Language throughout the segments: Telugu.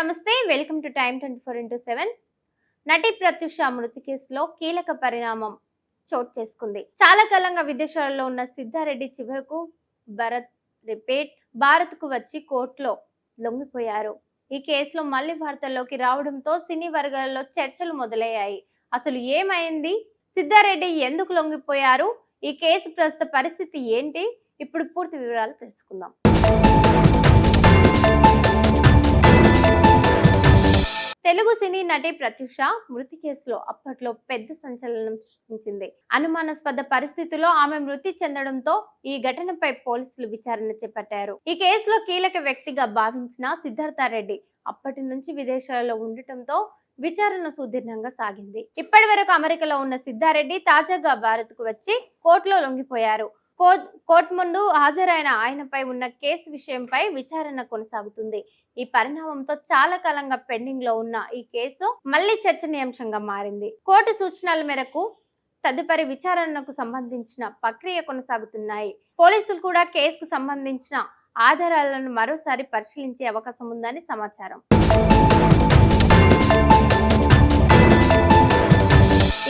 నమస్తే వెల్కమ్ టు టైమ్ 24x7 నటి ప్రత్యూష మృతి కేసులో కీలక పరిణామం చోటు చేసుకుంది. చాలా కాలంగా విదేశాలలో ఉన్న సిద్ధారెడ్డి చివరకు భారత్కు వచ్చి కోర్టులో లొంగిపోయారు. ఈ కేసులో మళ్లీ వార్తల్లోకి రావడంతో సినీ వర్గాలలో చర్చలు మొదలయ్యాయి. అసలు ఏమైంది? సిద్ధారెడ్డి ఎందుకు లొంగిపోయారు? ఈ కేసు ప్రస్తుత పరిస్థితి ఏంటి? ఇప్పుడు పూర్తి వివరాలు తెలుసుకుందాం. తెలుగు సినీ నటి ప్రత్యూష మృతి కేసులో అప్పట్లో పెద్ద సంచలనం సృష్టించింది. అనుమానాస్పద పరిస్థితుల్లో ఆమె మృతి చెందడంతో ఈ ఘటనపై పోలీసులు విచారణ చేపట్టారు. ఈ కేసులో కీలక వ్యక్తిగా భావించిన సిద్ధార్థరెడ్డి అప్పటి నుంచి విదేశాలలో ఉండటంతో విచారణ సుదీర్ఘంగా సాగింది. ఇప్పటి వరకు అమెరికాలో ఉన్న సిద్ధారెడ్డి తాజాగా భారత్కు వచ్చి కోర్టులో లొంగిపోయారు. కోర్టు ముందు హాజరైన ఆయనపై ఉన్న కేసు విషయంపై విచారణ కొనసాగుతుంది. ఈ పరిణామంతో చాలా కాలంగా పెండింగ్ లో ఉన్న ఈ కేసు మళ్లీ చర్చనీయాంశంగా మారింది. కోర్టు సూచనల మేరకు తదుపరి విచారణకు సంబంధించిన ప్రక్రియ కొనసాగుతున్నాయి. పోలీసులు కూడా కేసుకు సంబంధించిన ఆధారాలను మరోసారి పరిశీలించే అవకాశం ఉందని సమాచారం.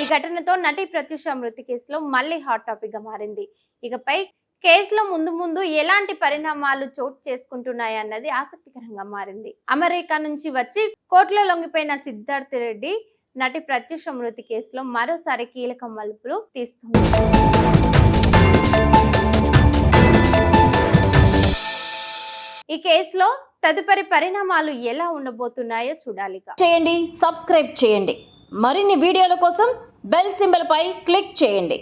ఈ ఘటనతో నటి ప్రత్యూష మృతి కేసులో మళ్లీ హాట్ టాపిక్ గా మారింది. ఇకపై కేసులో ముందు ఎలాంటి పరిణామాలు చోటు చేసుకుంటున్నాయన్నది ఆసక్తికరంగా మారింది. అమెరికా నుంచి వచ్చి కోర్టులో లొంగిపోయిన సిద్ధార్థరెడ్డి నటి ప్రత్యూష మృతి కేసులో మరోసారి కీలక మలుపులు తీస్తుంది. ఈ కేసులో తదుపరి పరిణామాలు ఎలా ఉండబోతున్నాయో చూడాలి. సబ్స్క్రైబ్ చేయండి. మరిన్ని వీడియోల కోసం బెల్ సింబల్ పై క్లిక్ చేయండి.